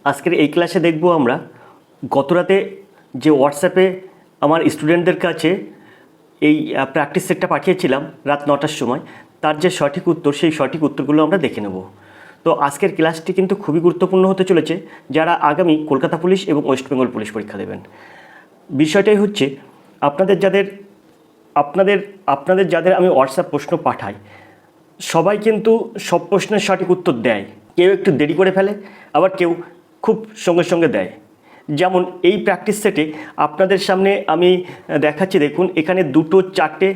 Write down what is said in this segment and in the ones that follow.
আজকের এই ক্লাসে দেখব আমরা গতরাতে যে হোয়াটসঅ্যাপে আমার স্টুডেন্টদের কাছে এই প্র্যাকটিস সেটটা পাঠিয়েছিলাম রাত 9টার সময়, তার যে সঠিক উত্তর সেই সঠিক উত্তরগুলো আমরা দেখে নেব। তো আজকের ক্লাসটি কিন্তু খুবই গুরুত্বপূর্ণ হতে চলেছে যারা আগামী কলকাতা পুলিশ এবং ওয়েস্ট বেঙ্গল পুলিশ পরীক্ষা দেবেন। বিষয়টাই হচ্ছে আপনাদের যাদের আমি হোয়াটসঅ্যাপ প্রশ্ন পাঠাই, সবাই কিন্তু সব প্রশ্নের সঠিক উত্তর দেয়, কেউ একটু দেরি করে ফেলে, আবার কেউ খুব সঙ্গে সঙ্গে দেয়। যেমন এই প্র্যাকটিস সেটে আপনাদের সামনে আমি দেখাচ্ছি, দেখুন এখানে 2, 4,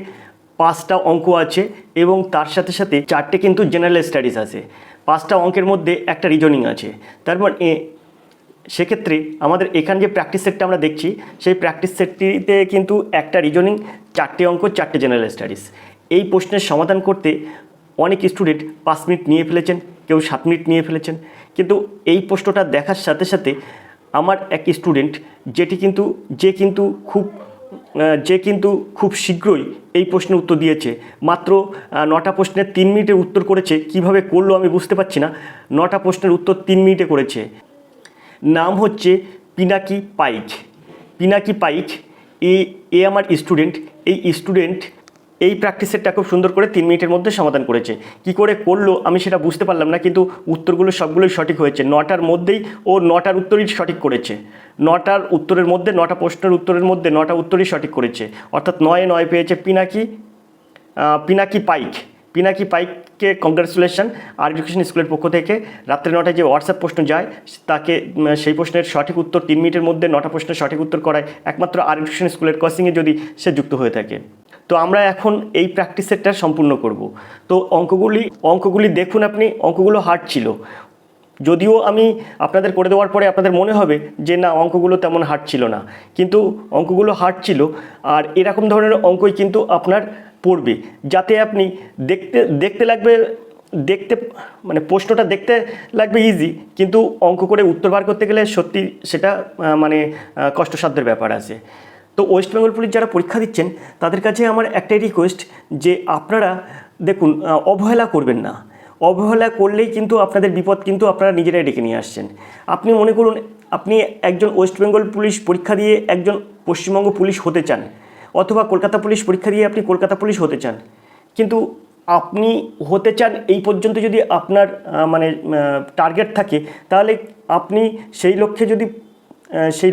5টা অঙ্ক আছে এবং তার সাথে সাথে 4টে কিন্তু জেনারেল স্টাডিজ আছে। 5টা অঙ্কের মধ্যে একটা রিজনিং আছে। তারপর সেক্ষেত্রে আমাদের এখানে যে প্র্যাকটিস সেটটা আমরা দেখছি, সেই প্র্যাকটিস সেটটিতে কিন্তু একটা রিজনিং, 4টে অঙ্ক, 4টে জেনারেল স্টাডিজ। এই প্রশ্নের সমাধান করতে অনেক স্টুডেন্ট 5 মিনিট নিয়ে ফেলেছেন, কেউ 7 মিনিট নিয়ে ফেলেছেন। কিন্তু এই প্রশ্নটা দেখার সাথে সাথে আমার এক স্টুডেন্ট যে কিন্তু খুব শীঘ্রই এই প্রশ্নের উত্তর দিয়েছে। মাত্র 9টা প্রশ্নের 3 মিনিটে উত্তর করেছে। কিভাবে করলো আমি বুঝতে পারছি না। 9টা প্রশ্নের উত্তর 3 মিনিটে করেছে। নাম হচ্ছে পিনাকি পাইক। এ আমার স্টুডেন্ট। এই স্টুডেন্ট এই প্র্যাকটিস সেটটা খুব সুন্দর করে 3 মিনিটের মধ্যে সমাধান করেছে। কি করে করলো আমি সেটা বুঝতে পারলাম না, কিন্তু উত্তরগুলো সবগুলোই সঠিক হয়েছে। 9টার মধ্যেই ও 9টার উত্তরই সঠিক করেছে। 9টার উত্তরের মধ্যে, 9টা প্রশ্নের উত্তরের মধ্যে 9টা উত্তরই সঠিক করেছে। অর্থাৎ 9 পেয়েছে পিনাকি পাইককে কংগ্রাচুলেশন আর এডুকেশন স্কুলের পক্ষ থেকে। রাত্রে 9টায় যে হোয়াটসঅ্যাপ প্রশ্ন যায় তাকে সেই প্রশ্নের সঠিক উত্তর 3 মিনিটের মধ্যে 9টা প্রশ্নের সঠিক উত্তর করায় একমাত্র আর এডুকেশন স্কুলের কোচিংয়ে যদি সে যুক্ত হয়ে থাকে। তো আমরা এখন এই প্র্যাকটিস সেটটা সম্পূর্ণ করব। তো অঙ্কগুলি দেখুন আপনি। অঙ্কগুলো হার্ড ছিল, যদিও আমি আপনাদের করে দেওয়ার পরে আপনাদের মনে হবে যে না, অঙ্কগুলো তেমন হার্ড ছিল না, কিন্তু অঙ্কগুলো হার্ড ছিল। আর এরকম ধরনের অঙ্কই কিন্তু আপনার পড়বে, যাতে আপনি মানে প্রশ্নটা দেখতে লাগবে ইজি, কিন্তু অঙ্ক করে উত্তর বার করতে গেলে সত্যি সেটা কষ্টসাধ্যের ব্যাপার আছে। তো ওয়েস্ট বেঙ্গল পুলিশ যারা পরীক্ষা দিচ্ছেন তাদের কাছে আমার একটাই রিকোয়েস্ট যে আপনারা দেখুন, অবহেলা করবেন না। অবহেলা করলেই কিন্তু আপনাদের বিপদ কিন্তু আপনারা নিজেরাই ডেকে নিয়ে আসছেন। আপনি মনে করুন আপনি একজন ওয়েস্ট বেঙ্গল পুলিশ পরীক্ষা দিয়ে একজন পশ্চিমবঙ্গ পুলিশ হতে চান, অথবা কলকাতা পুলিশ পরীক্ষা দিয়ে আপনি কলকাতা পুলিশ হতে চান, কিন্তু আপনি হতে চান এই পর্যন্ত যদি আপনার টার্গেট থাকে, তাহলে আপনি সেই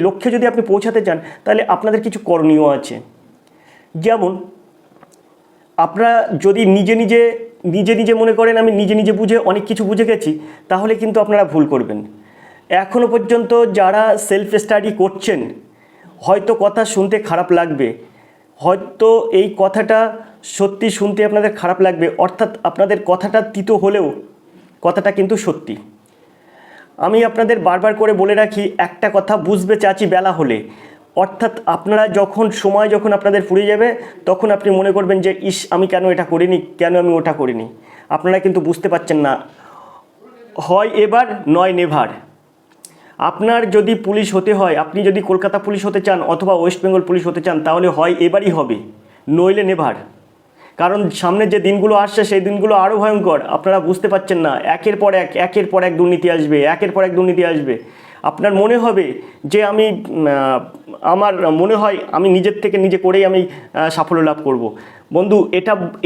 লক্ষ্যে যদি আপনি পৌঁছাতে চান, তাহলে আপনাদের কিছু করণীয় আছে। যেমন আপনারা যদি নিজে নিজে মনে করেন আমি নিজে বুঝে অনেক কিছু বুঝে গেছি, তাহলে কিন্তু আপনারা ভুল করবেন। এখনও পর্যন্ত যারা সেলফ স্টাডি করছেন, হয়তো কথা শুনতে খারাপ লাগবে, হয়তো এই কথাটা সত্যি শুনতে আপনাদের খারাপ লাগবে, অর্থাৎ আপনাদের কথাটা তিতো হলেও কথাটা কিন্তু সত্যি। আমি আপনাদের বারবার করে বলে রাখি, একটা কথা বুঝবে চাচি বেলা হলে, অর্থাৎ আপনারা যখন আপনাদের ফুরিয়ে যাবে, তখন আপনি মনে করবেন যে ইস, আমি কেন এটা করিনি, কেন আমি ওটা করিনি। আপনারা কিন্তু বুঝতে পারছেন না। হয় এবার নয় নেভার। আপনার যদি পুলিশ হতে হয়, আপনি যদি কলকাতা পুলিশ হতে চান অথবা ওয়েস্ট বেঙ্গল পুলিশ হতে চান, তাহলে হয় এবারই হবে, নইলে নেভার। কারণ সামনে যে দিনগুলো আসছে সেই দিনগুলো আরও ভয়ঙ্কর। আপনারা বুঝতে পারছেন না, একের পর এক দুর্নীতি আসবে। আপনার মনে হবে যে আমার মনে হয় আমি নিজের থেকে নিজে করেই আমি সাফল্য লাভ করব। বন্ধু,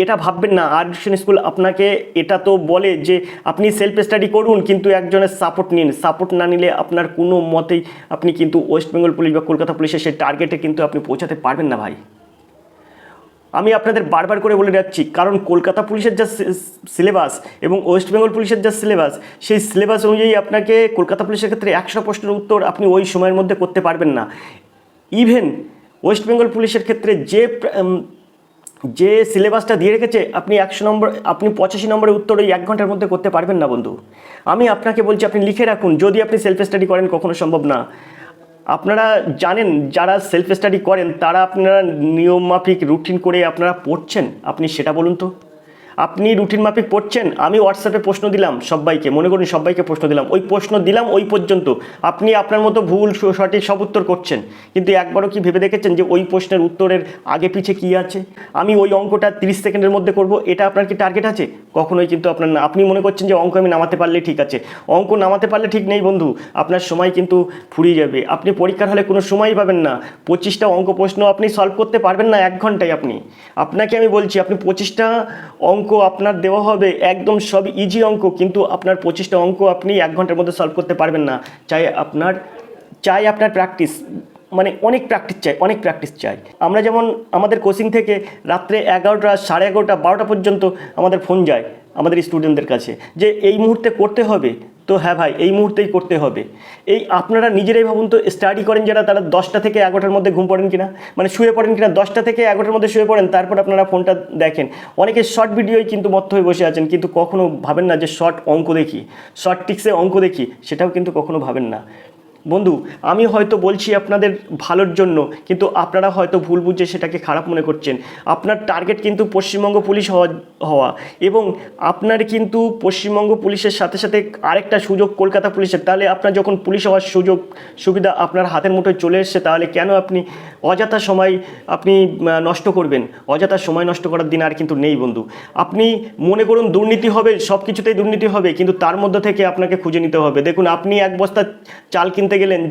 এটা ভাববেন না। আর এডুকেশন স্কুল আপনাকে এটা তো বলে যে আপনি সেলফ স্টাডি করুন, কিন্তু একজনের সাপোর্ট নিন। সাপোর্ট না নিলে আপনার কোনো মতেই আপনি কিন্তু ওয়েস্ট বেঙ্গল পুলিশ বা কলকাতা পুলিশের সেই টার্গেটে কিন্তু আপনি পৌঁছাতে পারবেন না ভাই। আমি আপনাদের বারবার করে বলে যাচ্ছি, কারণ কলকাতা পুলিশের যা সিলেবাস এবং ওয়েস্ট বেঙ্গল পুলিশের যা সিলেবাস, সেই সিলেবাস অনুযায়ী আপনাকে কলকাতা পুলিশের ক্ষেত্রে 100 প্রশ্নের উত্তর আপনি ওই সময়ের মধ্যে করতে পারবেন না। ইভেন ওয়েস্ট বেঙ্গল পুলিশের ক্ষেত্রে যে সিলেবাসটা দিয়ে রেখেছে, আপনি 85 নম্বরের উত্তর ওই 1 ঘন্টার মধ্যে করতে পারবেন না বন্ধু। আমি আপনাকে বলছি, আপনি লিখে রাখুন, যদি আপনি সেলফ স্টাডি করেন, কখনো সম্ভব না। আপনারা জানেন, যারা সেলফ স্টাডি করেন তারা আপনারা নিয়মমাফিক রুটিন করে আপনারা পড়ছেন, আপনি সেটা বলুন তো। আপনি রুটিন মাফিক পড়ছেন, আমি হোয়াটসঅ্যাপে প্রশ্ন দিলাম সবাইকে, মনে করুন সবাইকে প্রশ্ন দিলাম, ওই প্রশ্ন দিলাম ওই পর্যন্ত, আপনি আপনার মতো ভুল সঠিক সব উত্তর করছেন, কিন্তু একবারও কি ভেবে দেখেছেন যে ওই প্রশ্নের উত্তরের আগে পিছে কী আছে? আমি ওই অঙ্কটা 30 সেকেন্ডের মধ্যে করব, এটা আপনার কি টার্গেট আছে? কখনোই কিন্তু আপনার না। আপনি মনে করছেন যে অঙ্ক আমি নামাতে পারলে ঠিক আছে, অঙ্ক নামাতে পারলে ঠিক নেই বন্ধু, আপনার সময় কিন্তু ফুরিয়ে যাবে। আপনি পরীক্ষার হলে কোনো সময়ই পাবেন না, 25টা অঙ্ক প্রশ্ন আপনি সলভ করতে পারবেন না 1 ঘন্টায়। আপনাকে আমি বলছি, আপনি 25টা অঙ্ক আপনার দেওয়া হবে, একদম সব ইজি অঙ্ক, কিন্তু আপনার 25টা অঙ্ক আপনি 1 ঘন্টার মধ্যে সলভ করতে পারবেন না। চাই আপনার প্র্যাকটিস, মানে অনেক প্র্যাকটিস চাই। আমরা যেমন আমাদের কোচিং থেকে রাত্রে 11টা, 11:30, 12টা পর্যন্ত আমাদের ফোন যায় আমাদের স্টুডেন্টদের কাছে যে এই মুহূর্তে করতে হবে, তো হ্যাঁ ভাই এই মুহূর্তেই করতে হবে। এই আপনারা নিজেরাই ভাবুন তো, স্টাডি করেন যারা, তারা 10টা থেকে 11টার মধ্যে ঘুম পড়েন কিনা, মানে শুয়ে পড়েন কিনা, 10টা থেকে 11টার মধ্যে শুয়ে পড়েন, তারপর আপনারা ফোনটা দেখেন। অনেকে শর্ট ভিডিওই কিন্তু মত্ত হয়ে বসে আছেন, কিন্তু কখনো ভাবেন না যে শর্ট অঙ্ক দেখি, শর্ট টিক্সে অঙ্ক দেখি, সেটাও কিন্তু কখনো ভাবেন না। বন্ধু, আমি হয়তো বলছি আপনাদের ভালোর জন্য, কিন্তু আপনারা হয়তো ভুল বুঝে সেটাকে খারাপ মনে করছেন। আপনার টার্গেট কিন্তু পশ্চিমবঙ্গ পুলিশ হওয়া, এবং আপনার কিন্তু পশ্চিমবঙ্গ পুলিশের সাথে সাথে আরেকটা সুযোগ কলকাতা পুলিশের। তাহলে আপনার যখন পুলিশ হওয়ার সুযোগ সুবিধা আপনার হাতের মুঠোয় চলে এসছে, তাহলে কেন আপনি অযথা সময় নষ্ট করবেন? অযথা সময় নষ্ট করার দিন আর কিন্তু নেই বন্ধু। আপনি মনে করুন দুর্নীতি হবে, সব কিছুতেই দুর্নীতি হবে, কিন্তু তার মধ্যে থেকে আপনাকে খুঁজে নিতে হবে। দেখুন, আপনি 1 বস্তা চাল কিনতে গেলেন,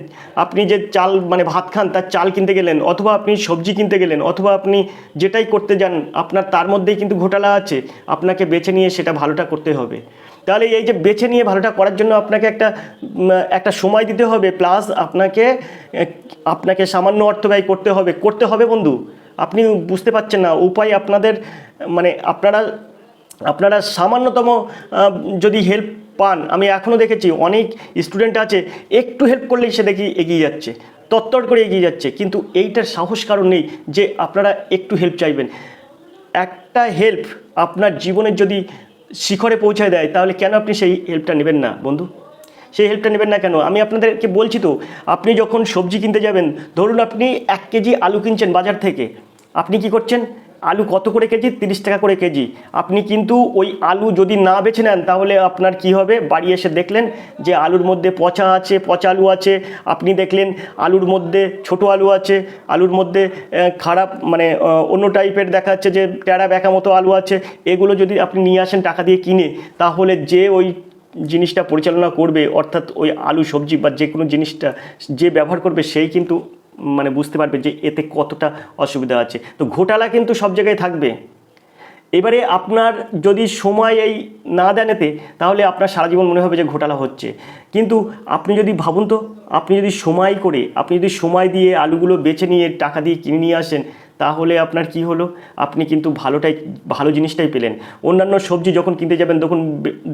আপনি যে চাল মানে ভাত খান তার চাল কিনতে গেলেন, অথবা আপনি সবজি কিনতে গেলেন, অথবা আপনি যেটাই করতে যান, আপনার তার মধ্যেই কিন্তু ঘোটালা আছে। আপনাকে বেছে নিয়ে সেটা ভালোটা করতে হবে। তাহলে এই যে বেছে নিয়ে ভালোটা করার জন্য আপনাকে একটা সময় দিতে হবে, প্লাস আপনাকে সামান্য অর্থ ব্যয় করতে হবে বন্ধু। আপনি বুঝতে পারছেন না উপায় আপনাদের, মানে আপনারা সামান্যতম যদি হেল্প পান। আমি এখনও দেখেছি অনেক স্টুডেন্ট আছে, একটু হেল্প করলেই সে দেখি এগিয়ে যাচ্ছে, তত্তর করে এগিয়ে যাচ্ছে, কিন্তু এইটার সাহস কারণ নেই যে আপনারা একটু হেল্প চাইবেন। একটা হেল্প আপনার জীবনের যদি শিখরে পৌঁছায় দেয়, তাহলে কেন আপনি সেই হেল্পটা নেবেন না বন্ধু? সেই হেল্পটা নেবেন না কেন? আমি আপনাদেরকে বলছি তো, আপনি যখন সবজি কিনতে যাবেন, ধরুন আপনি 1 কেজি আলু কিনছেন বাজার থেকে, আপনি কি করছেন? আলু কত করে কেজি? 30 টাকা করে কেজি। আপনি কিন্তু ওই আলু যদি না বেছে নেন, তাহলে আপনার কি হবে? বাড়ি এসে দেখলেন যে আলুর মধ্যে পচা আলু আছে, আপনি দেখলেন আলুর মধ্যে ছোট আলু আছে, আলুর মধ্যে খারাপ মানে অন্য টাইপের দেখা যাচ্ছে যে ট্যাড়া ব্যাকা মতো আলু আছে। এগুলো যদি আপনি নিয়ে আসেন টাকা দিয়ে কিনে, তাহলে যে ওই জিনিসটা পরিচালনা করবে, অর্থাৎ ওই আলু সবজি বা যে কোনো জিনিসটা যে ব্যবহার করবে, সেই কিন্তু মানে বুঝতে পারবে যে এতে কতটা অসুবিধা আছে। তো ঘোটালা কিন্তু সব জায়গায় থাকবে। এবারে আপনার যদি সময় এই না দেন এতে, তাহলে আপনার সারা জীবন মনে হবে যে ঘোটালা হচ্ছে। কিন্তু আপনি যদি ভাবুন তো, আপনি যদি সময় দিয়ে আলুগুলো বেছে নিয়ে টাকা দিয়ে কিনে নিয়ে আসেন, তাহলে আপনার কি হলো? আপনি কিন্তু ভালো জিনিসটাই পেলেন। অন্যান্য সবজি যখন কিনতে যাবেন,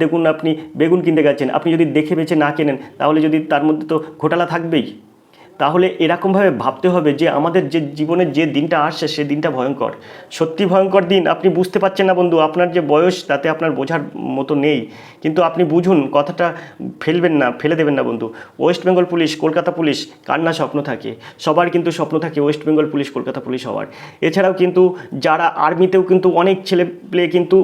দেখুন আপনি বেগুন কিনতে গেছেন, আপনি যদি দেখে বেছে না কেনেন, তাহলে যদি তার মধ্যে তো ঘোটালা থাকবেই। তাহলে এরকমভাবে ভাবতে হবে যে আমাদের যে জীবনের যে দিনটা আসছে, সে দিনটা ভয়ঙ্কর, সত্যি ভয়ঙ্কর দিন। আপনি বুঝতে পারছেন না বন্ধু, আপনার যে বয়স তাতে আপনার বোঝার মতো নেই, কিন্তু আপনি বুঝুন, কথাটা ফেলে দেবেন না বন্ধু। ওয়েস্ট বেঙ্গল পুলিশ, কলকাতা পুলিশ, কার না স্বপ্ন থাকে? সবার কিন্তু স্বপ্ন থাকে ওয়েস্ট বেঙ্গল পুলিশ, কলকাতা পুলিশ হওয়ার। এছাড়াও কিন্তু যারা আর্মিতেও কিন্তু অনেক ছেলেপেলে কিন্তু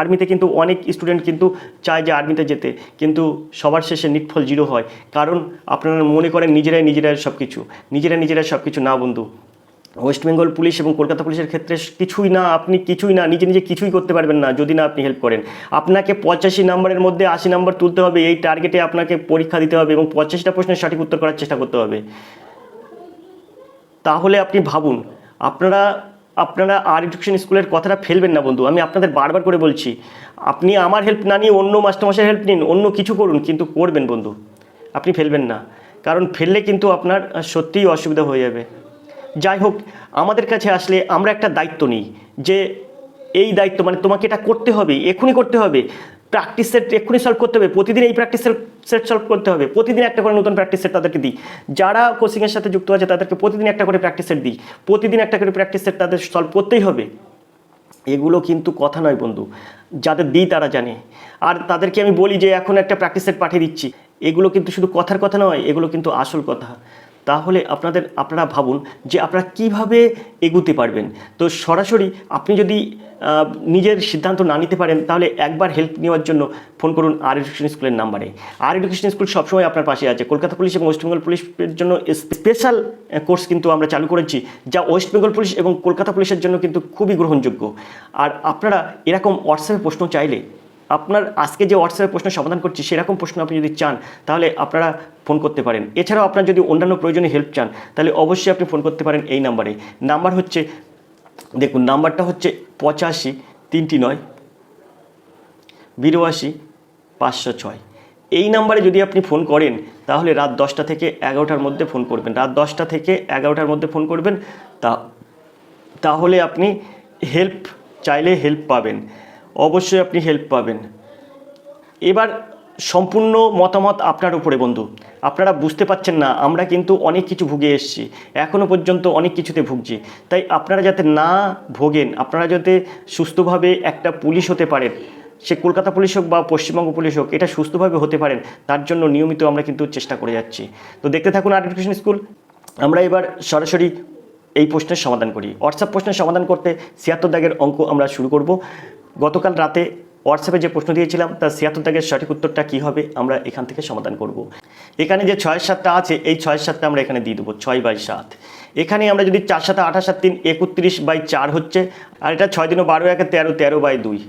আর্মিতে কিন্তু অনেক স্টুডেন্ট কিন্তু চায় যে আর্মিতে যেতে, কিন্তু সবার শেষে নিটফল 0 হয়। কারণ আপনারা মনে করেন নিজেরাই সব কিছু না বন্ধু। ওয়েস্ট বেঙ্গল পুলিশ এবং কলকাতা পুলিশের ক্ষেত্রে আপনি কিছুই না, নিজে কিছুই করতে পারবেন না যদি না আপনি হেল্প করেন। আপনাকে 85 নম্বরের মধ্যে 80 নম্বর তুলতে হবে, এই টার্গেটে আপনাকে পরীক্ষা দিতে হবে এবং 85টা প্রশ্নের সঠিক উত্তর করার চেষ্টা করতে হবে। তাহলে আপনি ভাবুন, আপনারা আর এডুকেশন স্কুলের কথাটা ফেলবেন না বন্ধু। আমি আপনাদের বারবার করে বলছি, আপনি আমার হেল্প না নিয়ে অন্য মাস্টারমশাইয়ের হেল্প নিন, অন্য কিছু করুন, কিন্তু করবেন বন্ধু, আপনি ফেলবেন না। কারণ ফেললে কিন্তু আপনার সত্যিই অসুবিধা হয়ে যাবে। যাই হোক, আমাদের কাছে আসলে আমরা একটা দায়িত্ব নিই যে এই দায়িত্ব মানে তোমাকে এটা করতে হবে, এক্ষুনি করতে হবে, প্র্যাকটিস সেট এক্ষুনি সলভ করতে হবে, প্রতিদিন এই প্র্যাকটিস সেট সলভ করতে হবে, প্রতিদিন একটা করে নতুন প্র্যাকটিস সেট তাদেরকে দিই। যারা কোচিংয়ের সাথে যুক্ত আছে তাদেরকে প্রতিদিন একটা করে প্র্যাকটিস সেট দিই, প্রতিদিন একটা করে প্র্যাকটিস সেট তাদের সলভ করতেই হবে। এগুলো কিন্তু কথা নয় বন্ধু, যাদের দিই তারা জানে। আর তাদেরকে আমি বলি যে এখন একটা প্র্যাকটিস সেট পাঠিয়ে দিচ্ছি, এগুলো কিন্তু শুধু কথার কথা নয়, এগুলো কিন্তু আসল কথা। তাহলে আপনারা ভাবুন যে আপনারা কিভাবে এগুতে পারবেন। তো সরাসরি আপনি যদি নিজের সিদ্ধান্ত না নিতে পারেন তাহলে একবার হেল্প নেওয়ার জন্য ফোন করুন আর এডুকেশন স্কুলের নাম্বারে। আর এডুকেশন স্কুল সবসময় আপনার পাশে আছে। কলকাতা পুলিশ এবং ওয়েস্ট বেঙ্গল পুলিশের জন্য স্পেশাল কোর্স কিন্তু আমরা চালু করেছি, যা ওয়েস্ট বেঙ্গল পুলিশ এবং কলকাতা পুলিশের জন্য কিন্তু খুবই গ্রহণযোগ্য। আর আপনারা এরকম হোয়াটসঅ্যাপে প্রশ্ন চাইলে, আপনার আজকে যে হোয়াটসঅ্যাপে প্রশ্ন সমাধান করছি সেরকম প্রশ্ন আপনি যদি চান তাহলে আপনারা ফোন করতে পারেন। এছাড়াও আপনার যদি অন্যান্য প্রয়োজনে হেল্প চান তাহলে অবশ্যই আপনি ফোন করতে পারেন এই নাম্বারে। নাম্বার হচ্ছে, দেখুন নাম্বারটা হচ্ছে 85 309 82 506। এই নাম্বারে যদি আপনি ফোন করেন তাহলে রাত 10টা থেকে 11টার মধ্যে ফোন করবেন। রাত 10টা থেকে 11টার মধ্যে ফোন করবেন, তাহলে আপনি হেল্প চাইলে হেল্প পাবেন, অবশ্যই আপনি হেল্প পাবেন। এবার সম্পূর্ণ মতামত আপনার উপরে বন্ধু। আপনারা বুঝতে পারছেন না, আমরা কিন্তু অনেক কিছু ভুগে এসেছি, এখনও পর্যন্ত অনেক কিছুতে ভুগছি। তাই আপনারা যাতে না ভোগেন, আপনারা যাতে সুস্থভাবে একটা পুলিশ হতে পারেন, সে কলকাতা পুলিশ হোক বা পশ্চিমবঙ্গ পুলিশ হোক, এটা সুস্থভাবে হতে পারেন, তার জন্য নিয়মিত আমরা কিন্তু চেষ্টা করে যাচ্ছি। তো দেখতে থাকুন আর এডুকেশন স্কুল। আমরা এবার সরাসরি এই প্রশ্নের সমাধান করি। হোয়াটসঅ্যাপ প্রশ্নের সমাধান করতে 76 দাগের অঙ্ক আমরা শুরু করব। গতকাল রাতে হোয়াটসঅ্যাপে যে প্রশ্ন দিয়েছিলাম তার 76 দাগের সঠিক উত্তরটা কী হবে আমরা এখান থেকে সমাধান করব। এখানে যে 6-7টা আছে, এই 6-7টা আমরা এখানে দিয়ে দেবো 6/7। এখানে আমরা যদি 4-7 28 3 31/4 হচ্ছে, আর এটা 6 দিনও 12 1 13 13/2।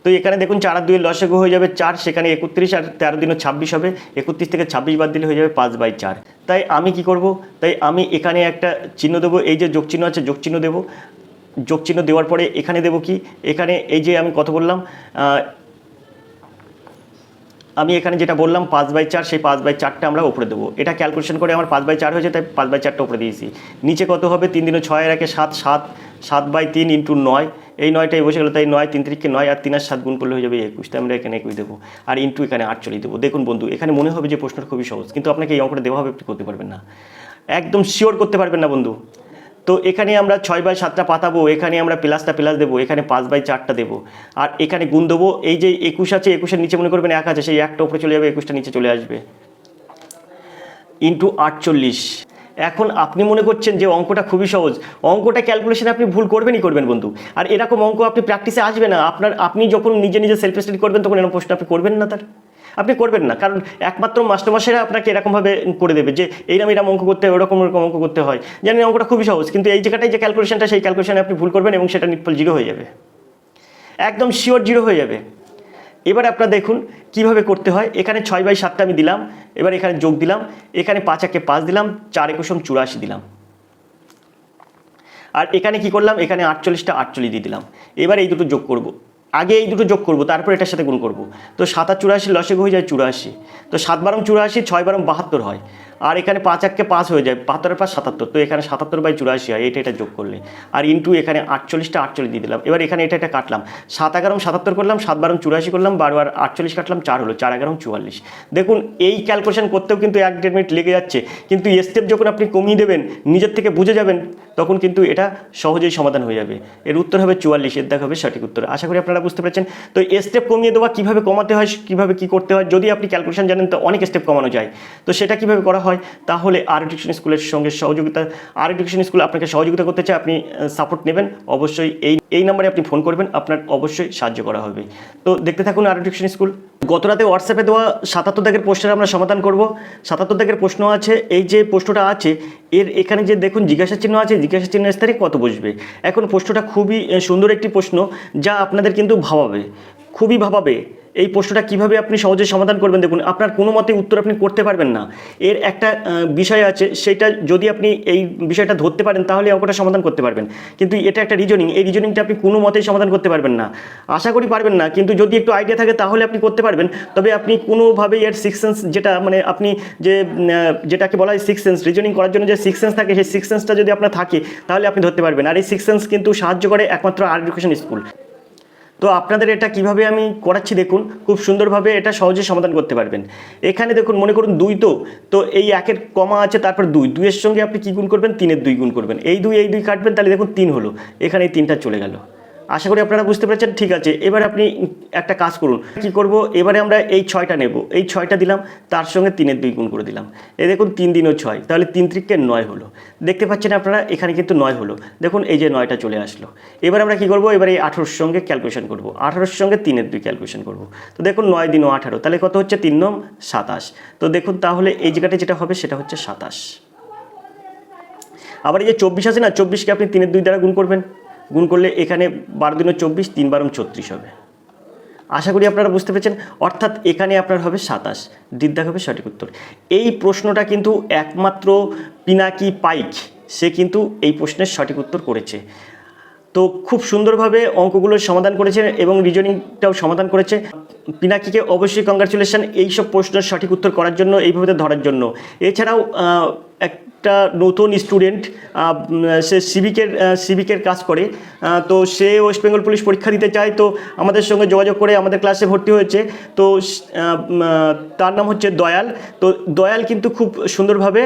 তো এখানে দেখুন 4 আর 2 লসাগু হয়ে যাবে 4, সেখানে 31, আর 13 দিনও 26 হবে, 31 থেকে 26 বাদ দিলে হয়ে যাবে 5/4। তাই আমি কি করব, তাই আমি এখানে একটা চিহ্ন দেবো, এই যে যোগ চিহ্ন আছে যোগ চিহ্ন দেবো। যোগ চিহ্ন দেওয়ার পরে এখানে দেবো কি, এখানে এই যে আমি কত বললাম, আমি এখানে যেটা বললাম 5/4, সেই 5/4টা আমরা উপরে দেবো। এটা ক্যালকুলেশন করে আমার 5/4 হয়েছে, তাই 5/4টা উপরে দিয়েছি। নিচে কত হবে, 3 দিনও 6 আর 1 7, 7/3 ইন্টু 9, এই 9টাই বসে গেলো, তাই 9 3 3 9 আর 3 আর 7 গুণ করলে হয়ে যাবে 21। তাই আমরা এখানে 21 দেবো, আর ইন্টু এখানে 48 দেবো। দেখুন বন্ধু, এখানে মনে হবে যে প্রশ্নটা খুবই সহজ, কিন্তু আপনাকে এই অঙ্কটা দেওয়া হবে, আপনি করতে পারবেন না, একদম শিওর করতে পারবেন না বন্ধু। তো এখানে আমরা 6/7টা পাতাবো, এখানে আমরা প্লাস দেবো, এখানে 5/4টা দেবো, আর এখানে গুণ দেবো। এই যে 21 আছে, 21-এর নিচে মনে করবেন 1 আছে, সেই 1টা উপরে চলে যাবে, 21টা নিচে চলে আসবে, ইন্টু 48। এখন আপনি মনে করছেন যে অঙ্কটা খুবই সহজ, অঙ্কটা ক্যালকুলেশনে আপনি ভুল করবেন বন্ধু। আর এরকম অঙ্ক আপনি প্র্যাকটিসে আসবে না। আপনি যখন নিজে সেলফ স্টাডি করবেন তখন এরকম প্রশ্ন আপনি করবেন না, আপনি করবেন না, কারণ একমাত্র মাস্টারমশাইরা আপনাকে এরকমভাবে করে দেবে যে এইরকম অঙ্ক করতে হয়, ওরকম অঙ্ক করতে হয়। জানেন অঙ্কটা খুবই সহজ, কিন্তু এই জায়গাটায় যে ক্যালকুলেশনটা, সেই ক্যালকুলেশনে আপনি ভুল করবেন এবং সেটা নিটফল 0 হয়ে যাবে, একদম শিওর 0 হয়ে যাবে। এবার আপনারা দেখুন কিভাবে করতে হয়। এখানে 6/7টা আমি দিলাম, এবার এখানে যোগ দিলাম, এখানে 5 1 5 দিলাম, 4 21 84 দিলাম, আর এখানে কি করলাম, এখানে 48টা 48 দিয়ে দিলাম। এবার এই দুটো যোগ করব, আগে এই দুটো যোগ করব, তারপর এটার সাথে গুণ করব। তো 7 আর 84 লসাগু হয়ে যায় 84, তো 7 12 84, 6 12 72 হয়, আর এখানে 5 1 5 হয়ে যায়, 72 আর 5 77, তো এখানে 77/84 হয়, এটা যোগ করলে, আর ইন্টু এখানে 48টা 48 দিয়ে দিলাম। এবার এখানে এটা কাটলাম, 7 11 77 করলাম, 7 12 84 করলাম, 12 আর 48 কাটলাম, 4 হলো, 4 11 44। দেখুন এই ক্যালকুলেশন করতেও কিন্তু 1-1.5 মিনিট লেগে যাচ্ছে, কিন্তু স্টেপ যখন আপনি কমিয়ে দেবেন, নিজের থেকে বুঝে যাবেন, তখন কিন্তু এটা সহজেই সমাধান হয়ে যাবে। এর উত্তর হবে 44, এর দেখা হবে সঠিক উত্তর। আশা করি আপনারা বুঝতে পেরেছেন। তো স্টেপ কমিয়ে দেওয়া কীভাবে কমাতে হয়, কীভাবে কী করতে হয়, যদি আপনি ক্যালকুলেশন জানেন তো অনেক স্টেপ কমানো যায়। তো সেটা কীভাবে করা হয়, তাহলে আর এডুকেশন স্কুলের সঙ্গে সহযোগিতা, আর এডুকেশন স্কুল আপনাকে সহযোগিতা করতে চায়, আপনি সাপোর্ট নেবেন, অবশ্যই এই নাম্বারে আপনি ফোন করবেন, আপনার অবশ্যই সাহায্য করা হবে। তো দেখতে থাকুন আর এডুকেশন স্কুল। গত রাতে হোয়াটসঅ্যাপে দেওয়া 77 দাগের প্রশ্নের আমরা সমাধান করব। 77 দাগের প্রশ্ন আছে, এই যে প্রশ্নটা আছে এর এখানে যে দেখুন জিজ্ঞাসা চিহ্ন আছে, জিজ্ঞাসা চিহ্নের স্তরে কত বসবে। এখন প্রশ্নটা খুবই সুন্দর একটি প্রশ্ন, যা আপনাদের কিন্তু ভাবাবে, খুবই ভাবাবে। এই প্রশ্নটা কিভাবে আপনি সহজে সমাধান করবেন, দেখুন আপনার কোনো মতে উত্তর আপনি করতে পারবেন না। এর একটা বিষয় আছে, সেটা যদি আপনি এই বিষয়টা ধরতে পারেন তাহলে অঙ্কটা সমাধান করতে পারবেন, কিন্তু এটা একটা রিজনিং, এই রিজনিংটা আপনি কোনো মতেই সমাধান করতে পারবেন না, আশা করি পারবেন না, কিন্তু যদি একটু আইডিয়া থাকে তাহলে আপনি করতে পারবেন। তবে আপনি কোনোভাবেই এর সিক্স সেন্স, যেটা মানে আপনি যেটাকে বলা হয় সিক্স সেন্স, রিজনিং করার জন্য যে সিক্স সেন্স থাকে, সেই সিক্স সেন্সটা যদি আপনার থাকে তাহলে আপনি ধরতে পারবেন। আর এই সিক্স সেন্স কিন্তু সাহায্য করে একমাত্র আর এডুকেশন স্কুল। তো আপনাদের এটা কিভাবে আমি করাচ্ছি দেখুন, খুব সুন্দরভাবে এটা সহজে সমাধান করতে পারবেন। এখানে দেখুন মনে করুন 2, তো এই 1-এর কমা আছে, তারপর 2 এর সঙ্গে আপনি কী গুণ করবেন, 3-এর 2 গুণ করবেন, এই 2 কাটবেন, তাহলে দেখুন 3 হলো, এখানে এই 3টা চলে গেল, আশা করি আপনারা বুঝতে পেরেছেন। ঠিক আছে, এবার আপনি একটা কাজ করুন, কি করব, এবারে আমরা এই 6টা নেব, এই 6টা দিলাম, তার সঙ্গে 3-এর 2 গুণ করে দিলাম। এই দেখুন 3 দিনও 6, তাহলে 3 ত্রিকে 9 হলো। দেখতে পাচ্ছেন আপনারা এখানে কিন্তু 9 হলো, দেখুন এই যে 9টা চলে আসলো। এবার আমরা কি করব, এবার এই 18-র সঙ্গে ক্যালকুলেশন করব, 18-র সঙ্গে 3-এর 2 ক্যালকুলেশন করব। তো দেখুন 9 দিনও 18, তাহলে কত হচ্ছে, 3 9 27। তো দেখুন তাহলে এই জায়গাটা যেটা হবে সেটা হচ্ছে 27। আবার এই যে 24 আছে না, 24কে আপনি 3-এর 2 দ্বারা গুণ করবেন, গুণ করলে এখানে 12 দিনও 24, 3 12 34 হবে। আশা করি আপনারা বুঝতে পেরেছেন। অর্থাৎ এখানে আপনার হবে 27, ডিদ্দাগ হবে সঠিক উত্তর। এই প্রশ্নটা কিন্তু একমাত্র পিনাকি পাইক সে কিন্তু এই প্রশ্নের সঠিক উত্তর করেছে। তো খুব সুন্দরভাবে অঙ্কগুলোর সমাধান করেছে এবং রিজনিংটাও সমাধান করেছে। পিনাকিকে অবশ্যই কংগ্রাচুলেশন এই সব প্রশ্নের সঠিক উত্তর করার জন্য, এইভাবে ধরার জন্য। এছাড়াও একটা নতুন স্টুডেন্ট, সে সিভিকের কাজ করে, তো সে ওয়েস্ট বেঙ্গল পুলিশ পরীক্ষা দিতে চায়, তো আমাদের সঙ্গে যোগাযোগ করে আমাদের ক্লাসে ভর্তি হয়েছে। তো তার নাম হচ্ছে দয়াল। তো দয়াল কিন্তু খুব সুন্দরভাবে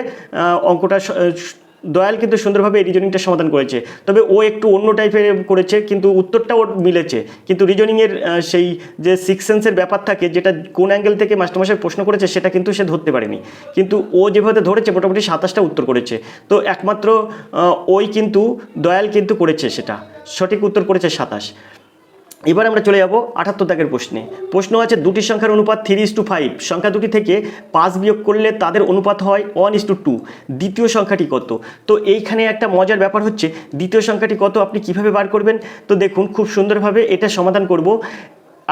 দয়াল কিন্তু সুন্দরভাবে এই রিজনিংটা সমাধান করেছে। তবে ও একটু অন্য টাইপের করেছে, কিন্তু উত্তরটা ওর মিলেছে। কিন্তু রিজনিংয়ের সেই যে সিক্স সেন্সের ব্যাপার থাকে, যেটা কোন অ্যাঙ্গেল থেকে মাস্টারমশাই প্রশ্ন করেছে সেটা কিন্তু সে ধরতে পারেনি। কিন্তু ও যেভাবে ধরেছে মোটামুটি 27টা উত্তর করেছে। তো একমাত্র ওই কিন্তু দয়াল কিন্তু করেছে, সেটা সঠিক উত্তর করেছে 27। এবার আমরা চলে যাব 78 দাগের প্রশ্নে। প্রশ্ন আছে দুটি সংখ্যার অনুপাত 3:5, সংখ্যা দুটি থেকে 5 বিয়োগ করলে তাদের অনুপাত হয় 1:2, দ্বিতীয় সংখ্যাটি কত? তো এইখানে একটা মজার ব্যাপার হচ্ছে, দ্বিতীয় সংখ্যাটি কত আপনি কিভাবে বার করবেন? তো দেখুন খুব সুন্দরভাবে এটা সমাধান করব।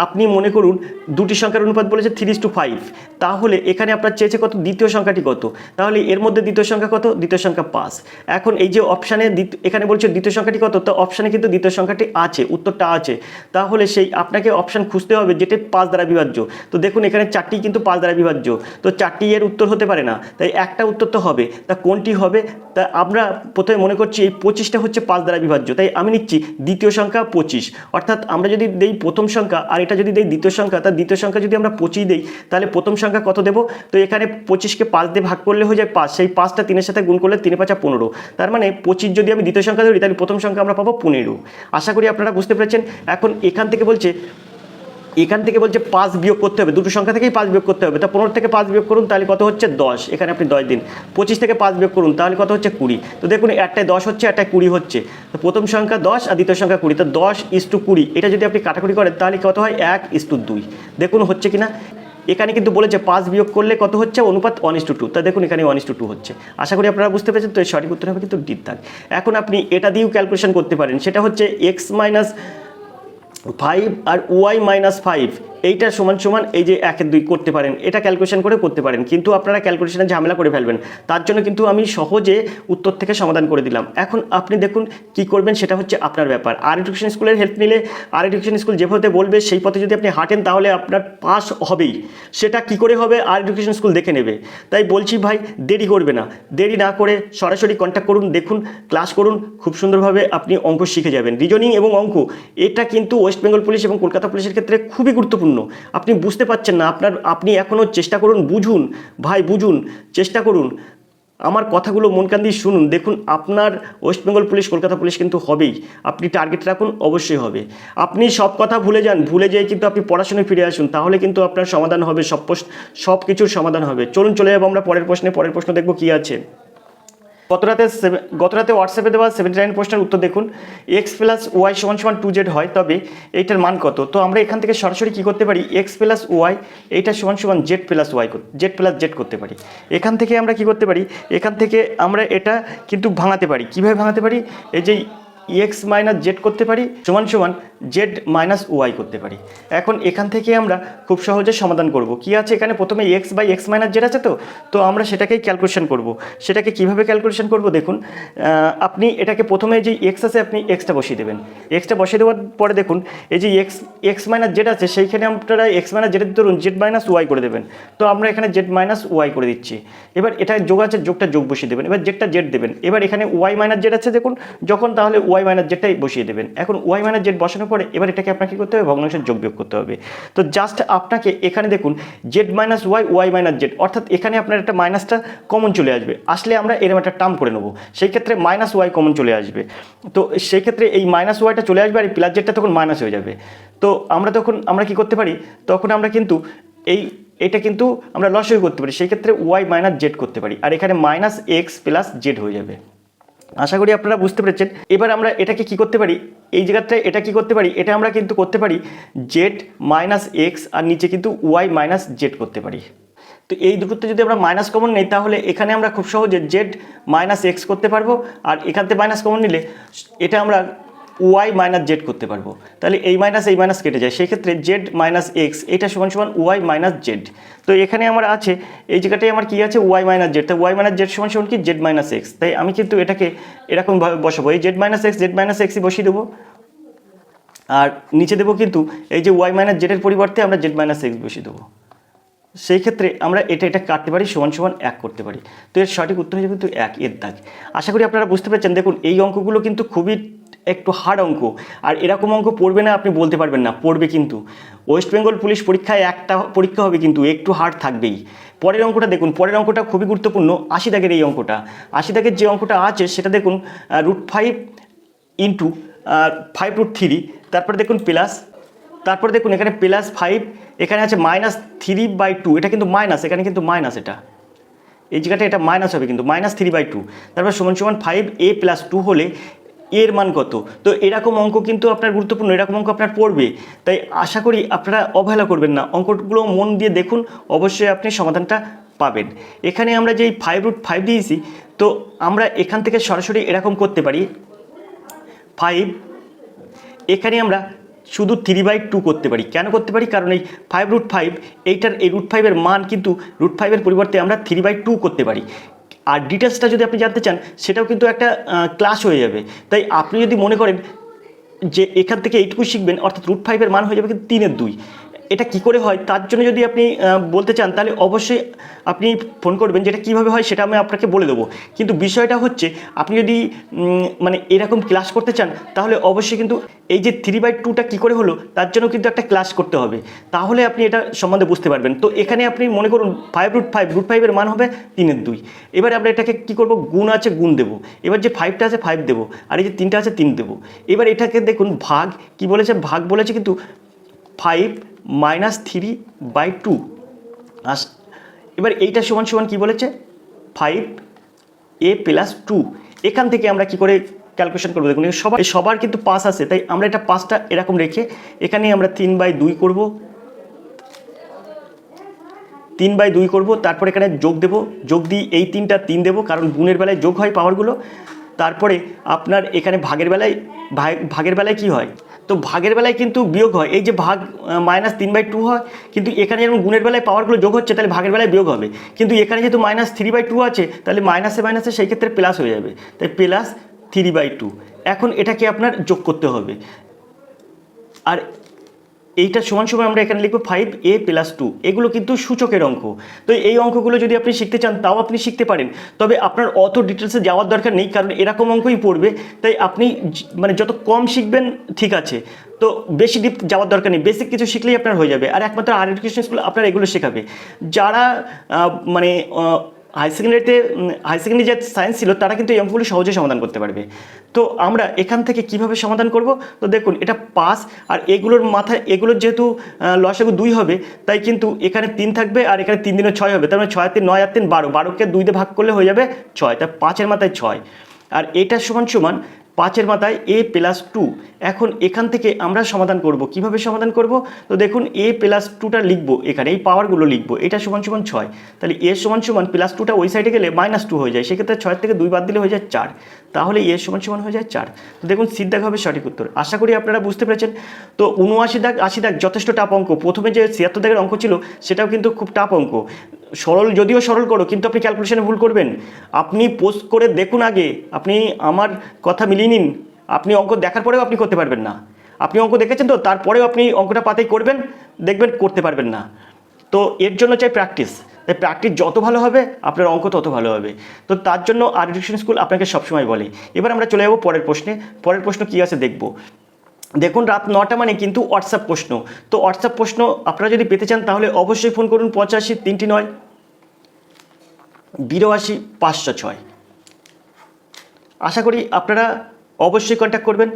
আপনি মনে করুন দুটি সংখ্যার অনুপাত বলেছে 3:5, তাহলে এখানে আপনার চেয়েছে কত, দ্বিতীয় সংখ্যাটি কত? তাহলে এর মধ্যে দ্বিতীয় সংখ্যা কত? দ্বিতীয় সংখ্যা 5। এখন এই যে অপশানে এখানে বলছে দ্বিতীয় সংখ্যাটি কত, তো অপশানে কিন্তু দ্বিতীয় সংখ্যাটি আছে, উত্তরটা আছে। তাহলে সেই আপনাকে অপশান খুঁজতে হবে যেটি 5 দ্বারা বিভাজ্য। তো দেখুন এখানে 4টি কিন্তু 5 দ্বারা বিভাজ্য, তো 4টি এর উত্তর হতে পারে না, তাই একটা উত্তর তো হবে। তা কোনটি হবে? তা আমরা প্রথমে মনে করছি এই 25টা হচ্ছে 5 দ্বারা বিভাজ্য, তাই আমি নিচ্ছি দ্বিতীয় সংখ্যা 25। অর্থাৎ আমরা যদি দেই প্রথম সংখ্যা আর এটা যদি দেই দ্বিতীয় সংখ্যা, তার দ্বিতীয় সংখ্যা যদি আমরা 25 দেই, তাহলে প্রথম সংখ্যা কত দেব? তো এখানে 25কে 5 দিয়ে ভাগ করলে হয়ে যায় 5, সেই 5টা 3-এর সাথে গুণ করলে 3 5 15। তার মানে 25 যদি আমি দ্বিতীয় সংখ্যা ধরি, তাহলে প্রথম সংখ্যা আমরা পাবো 15। আশা করি আপনারা বুঝতে পেরেছেন। এখন এখান থেকে বলছে 5 বিয়োগ করতে হবে, দুটো সংখ্যা থেকেই 5 বিয়োগ করতে হবে। তা 15 থেকে 5 বিয়োগ করুন, তাহলে কত হচ্ছে 10, এখানে আপনি 10 দিন। 25 থেকে 5 বিয়োগ করুন, তাহলে কত হচ্ছে 20। তো দেখুন একটায় 10 হচ্ছে, একটায় 20 হচ্ছে। তো প্রথম সংখ্যা 10 আর দ্বিতীয় সংখ্যা 20, তো 10:20 এটা যদি আপনি কাটাকুটি করেন তাহলে কত হয় 1:2। দেখুন হচ্ছে কিনা। এখানে কিন্তু বলেছে 5 বিয়োগ করলে কত হচ্ছে, অনুপাত 1:2। তা দেখুন এখানে 1:2 হচ্ছে। আশা করি আপনারা বুঝতে পেরেছেন। তো এর সঠিক উত্তর হবে কিন্তু ডিদ্দাগ। এখন আপনি এটা দিয়েও ক্যালকুলেশন করতে পারেন, সেটা হচ্ছে x-5 আর y-5, এইটা সমান সমান এই যে 1-2 করতে পারেন, এটা ক্যালকুলেশন করে করতে পারেন, কিন্তু আপনারা ক্যালকুলেশনে ঝামেলা করে ফেলবেন। তার জন্য কিন্তু আমি সহজে উত্তর থেকে সমাধান করে দিলাম। এখন আপনি দেখুন কি করবেন, সেটা হচ্ছে আপনার ব্যাপার। আর এডুকেশন স্কুলের হেল্প নিলে, আর এডুকেশন স্কুল যে পথে বলবে সেই পথে যদি আপনি হাঁটেন, তাহলে আপনার পাস হবেই। সেটা কি করে হবে, আর এডুকেশন স্কুল দেখে নেবে। তাই বলছি ভাই, দেরি করবে না, দেরি না করে সরাসরি কন্ট্যাক্ট করুন, দেখুন, ক্লাস করুন, খুব সুন্দরভাবে আপনি অঙ্ক শিখে যাবেন। রিজনিং এবং অঙ্ক এটা কিন্তু ওয়েস্ট বেঙ্গল পুলিশ এবং কলকাতা পুলিশের ক্ষেত্রে খুবই গুরুত্বপূর্ণ। আপনি বুঝতে পারছেন না, আপনি এখনও চেষ্টা করুন, বুঝুন ভাই, বুঝুন, চেষ্টা করুন, আমার কথাগুলো মন কান দিয়ে শুনুন। দেখুন আপনার West Bengal police, Kolkata police কিন্তু হবেই। আপনি টার্গেট রাখুন, অবশ্যই হবে। আপনি সব কথা ভুলে যান, ভুলে যেয়ে কিন্তু আপনি পড়াশোনায় ফিরে আসুন, তাহলে কিন্তু আপনার সমাধান হবে, সব কিছুর সমাধান হবে। চলুন চলে যাবো আমরা পরের প্রশ্নে। পরের প্রশ্ন দেখবো কি আছে। গত রাতে হোয়াটসঅ্যাপে দেওয়া 79 প্রশ্নের উত্তর দেখুন। x + y = 2z হয়, তবে এইটার মান কত? তো আমরা এখান থেকে সরাসরি কি করতে পারি, x + y এইটা সমান z + z করতে পারি। এখান থেকে আমরা কি করতে পারি, এখান থেকে আমরা এটা কিন্তু ভাঙাতে পারি। কিভাবে ভাঙাতে পারি, এই যে x - z করতে পারি সমান z - y করতে পারি। এখন এখান থেকে আমরা খুব সহজে সমাধান করব। কি আছে এখানে, প্রথমে x/x - z আছে, তো আমরা সেটাকেই ক্যালকুলেশন করব। সেটাকে কিভাবে ক্যালকুলেশন করব, দেখুন আপনি এটাকে প্রথমে যে x আছে আপনি xটা বসিয়ে দেবেন। xটা বসিয়ে দেওয়ার পরে দেখুন এই যে x - z আছে, সেইখানে আপনারা x - z ধরুন z - y করে দেবেন। তো আমরা এখানে z - y করে দিচ্ছি। এবার এটা যোগ আছে, যোগটা যোগ বসিয়ে দেবেন। এবার জেডটা জেড দেবেন। এবার এখানে y - z আছে দেখুন, যখন তাহলে y - z টাই বসিয়ে দেবেন। এখন y - z বসানোর পরে এবার এটাকে আপনাকে কী করতে হবে, ভগ্নাংশের যোগ বিয়োগ করতে হবে। তো জাস্ট আপনাকে এখানে দেখুন Z minus Y, Y minus Z, অর্থাৎ এখানে আপনার একটা মাইনাসটা কমন চলে আসবে, আসলে আমরা এরকম একটা টার্ম করে নেবো, সেই ক্ষেত্রে মাইনাস ওয়াই কমন চলে আসবে। তো সেই ক্ষেত্রে এই মাইনাস ওয়াইটা চলে আসবে আর এই প্লাস জেডটা তখন মাইনাস হয়ে যাবে। তো আমরা কী করতে পারি, তখন আমরা কিন্তু এটা কিন্তু আমরা লসাগু করতে পারি, সেই ক্ষেত্রে ওয়াই মাইনাস জেড করতে পারি, আর এখানে মাইনাস এক্স প্লাস জেড হয়ে যাবে। আশা করি আপনারা বুঝতে পেরেছেন। এবার আমরা এটাকে কি করতে পারি, এই জায়গাটায় এটা কি করতে পারি, এটা আমরা কিন্তু করতে পারি জেড মাইনাস এক্স আর নিচে কিন্তু ওয়াই মাইনাস জেড করতে পারি। তো এই দুটোতে যদি আমরা মাইনাস কমন নিই তাহলে এখানে আমরা খুব সহজে জেড মাইনাস এক্স করতে পারবো, আর এখান থেকে মাইনাস কমন নিলে এটা আমরা ওয়াই মাইনাস জেড করতে পারবো। তাহলে এই মাইনাস কেটে যায়, সেই ক্ষেত্রে জেড মাইনাস এক্স এটা সমান সমান ওয়াই মাইনাস জেড। তো এখানে আমার আছে এই জায়গাটায় আমার কি আছে ওয়াই মাইনাস জেড, তো ওয়াই মাইনাস জেড সমান সমান কি জেড মাইনাস এক্স। তাই আমি কিন্তু এটাকে এরকমভাবে বসাবো, এই জেড মাইনাস এক্সই বসিয়ে দেবো, আর নিচে দেবো কিন্তু এই যে ওয়াই মাইনাস জেডের পরিবর্তে আমরা জেড মাইনাস এক্স বসিয়ে দেবো। সেই ক্ষেত্রে আমরা এটা কাটতে পারি, সমান সমান 1 করতে পারি। তো এর সঠিক উত্তর হয়ে যাবে কিন্তু 1 এর দাগ। আশা করি আপনারা বুঝতে পেরেছেন। দেখুন এই অঙ্কগুলো কিন্তু খুবই একটু হার্ড অঙ্ক, আর এরকম অঙ্ক পড়বে না আপনি বলতে পারবেন না, পড়বে কিন্তু। ওয়েস্ট বেঙ্গল পুলিশ পরীক্ষায় একটা পরীক্ষা হবে কিন্তু একটু হার্ড থাকবেই। পরের অঙ্কটা দেখুন, পরের অঙ্কটা খুবই গুরুত্বপূর্ণ, 80 দাগের এই অঙ্কটা। 80 দাগের যে অঙ্কটা আছে সেটা দেখুন √5 ইন্টু 5√3, তারপরে দেখুন প্লাস, তারপরে দেখুন এখানে +5, এখানে আছে -3/2, এটা কিন্তু মাইনাস, এখানে কিন্তু মাইনাস, এটা এই জায়গাটা এটা মাইনাস হবে কিন্তু -3/2, তারপর সমান সমান 5a+2 হলে এর মান কত। তো এরকম অঙ্ক কিন্তু আপনার গুরুত্বপূর্ণ, এরকম অঙ্ক আপনার পড়বে, তাই আশা করি আপনারা অবহেলা করবেন না, অঙ্কগুলো মন দিয়ে দেখুন, অবশ্যই আপনি সমাধানটা পাবেন। এখানে আমরা যেই 5√5 দিয়েছি, তো আমরা এখান থেকে সরাসরি এরকম করতে পারি 5, এখানে আমরা শুধু 3/2 করতে পারি। কেন করতে পারি, কারণ এই 5√5 এইটার এই √5 মান কিন্তু √5 পরিবর্তে আমরা 3/2 করতে পারি। আর ডিটেলসটা যদি আপনি জানতে চান সেটাও কিন্তু একটা ক্লাস হয়ে যাবে। তাই আপনি যদি মনে করেন যে এখান থেকে এইটুকু শিখবেন, অর্থাৎ √5 মান হয়ে যাবে কিন্তু 3/2। এটা কি করে হয় তার জন্য যদি আপনি বলতে চান তাহলে অবশ্যই আপনি ফোন করবেন, যেটা কীভাবে হয় সেটা আমি আপনাকে বলে দেবো। কিন্তু বিষয়টা হচ্ছে আপনি যদি মানে এরকম ক্লাস করতে চান তাহলে অবশ্যই কিন্তু এই যে 3/2টা কী করে হলো তার জন্য কিন্তু একটা ক্লাস করতে হবে, তাহলে আপনি এটা সম্বন্ধে বুঝতে পারবেন। তো এখানে আপনি মনে করুন 5√5 মান হবে 3/2। এবার আমরা এটাকে কী করবো, গুণ আছে গুণ দেবো, এবার যে 5টা আছে 5 দেবো, আর এই যে 3টা আছে 3 দেবো। এবার এটাকে দেখুন ভাগ কি বলেছে, ভাগ বলেছে কিন্তু 5 -3/2। এবার এইটা সমান সমান কী বলেছে 5a+2। এখান থেকে আমরা কি করে ক্যালকুলেশন করবো, দেখুন সবার কিন্তু পাস আছে, তাই আমরা এটা পাসটা এরকম রেখে এখানে আমরা 3/2 করব, 3/2 করব, তারপর এখানে যোগ দেব, যোগ দিয়ে এই 3টা 3 দেবো, কারণ গুণের বেলায় যোগ হয় পাওয়ারগুলো। তারপরে আপনার এখানে ভাগের বেলায় কি হয়, তো ভাগের বেলায় কিন্তু বিয়োগ হয়, এই যে ভাগ -3/2 হয়, কিন্তু এখানে যেমন গুণের বেলায় পাওয়ারগুলো যোগ হচ্ছে তাহলে ভাগের বেলায় বিয়োগ হবে, কিন্তু এখানে যেহেতু -3/2 আছে তাহলে মাইনাসে সেই ক্ষেত্রে প্লাস হয়ে যাবে, তাই +3/2। এখন এটাকে আপনার যোগ করতে হবে, আর এইটা সমান সমান আমরা এখানে লিখবো 5a+2। এগুলো কিন্তু সূচকের অঙ্ক, তো এই অঙ্কগুলো যদি আপনি শিখতে চান তাও আপনি শিখতে পারেন, তবে আপনার অত ডিটেলসে যাওয়ার দরকার নেই, কারণ এরকম অঙ্কই পড়বে। তাই আপনি মানে যত কম শিখবেন ঠিক আছে, তো বেশি ডিপ যাওয়ার দরকার নেই, বেসিক কিছু শিখলেই আপনার হয়ে যাবে। আর একমাত্র আর এডুকেশন স্কুল আপনার এগুলো শেখাবে। যারা মানে হাই সেকেন্ডারি যে সায়েন্স ছিল তারা কিন্তু এই অঙ্কগুলো সহজেই সমাধান করতে পারবে। তো আমরা এখান থেকে কিভাবে সমাধান করব, তো দেখুন এটা 5, আর এগুলোর মাথায় এগুলোর যেহেতু লসাগু 2 হবে, তাই কিন্তু এখানে 3 থাকবে, আর এখানে 3 দিনে 6 হবে, তার মানে 6 আর 3 9 আর 3 12, 12কে 2 দিয়ে ভাগ করলে হয়ে যাবে 6, তাই 5-এর মাথায় 6, আর এটা সমান 5-এর মাথায় a+2। এখন এখান থেকে আমরা সমাধান করব, কিভাবে সমাধান করব, তো দেখুন a+2টা লিখবো, এখানে এই পাওয়ারগুলো লিখবো, এটা সমান 6, তাহলে a সমান +2টা ওই সাইডে গেলে -2 হয়ে যায়, সেক্ষেত্রে 6 থেকে 2 বাদ দিলে হয়ে যায় 4, তাহলে a সমান হয়ে যায় 4। তো দেখুন সিট দাগ হবে সঠিক উত্তর। আশা করি আপনারা বুঝতে পেরেছেন। তো 79 দাগ 80 দাগ যথেষ্ট টাফ অঙ্ক, প্রথমে যে 76 দাগের অঙ্ক ছিল সেটাও কিন্তু খুব টাফ অঙ্ক, যদিও সরল করো কিন্তু আপনি ক্যালকুলেশনে ভুল করবেন। আপনি পোস্ট করে দেখুন আগে, আপনি আমার কথা মিলিয়ে নিন, আপনি অঙ্ক দেখার পরেও আপনি করতে পারবেন না, আপনি অঙ্ক দেখেছেন তো তারপরেও আপনি অঙ্কটা পাতেই করবেন, দেখবেন করতে পারবেন না। তো এর জন্য চাই প্র্যাকটিস, তাই প্র্যাকটিস যত ভালো হবে আপনার অঙ্ক তত ভালো হবে। তো তার জন্য আর এডুকেশন স্কুল আপনাকে সবসময় বলে। এবার আমরা চলে যাবো পরের প্রশ্নে। পরের প্রশ্ন কী আছে দেখব। দেখুন রাত 9টা মানে কিন্তু হোয়াটসঅ্যাপ প্রশ্ন। তো হোয়াটসঅ্যাপ প্রশ্ন আপনারা যদি পেতে চান তাহলে অবশ্যই ফোন করুন 85 3 9 82 506। আশা করি আপনারা অবশ্যই কন্ট্যাক্ট করবেন।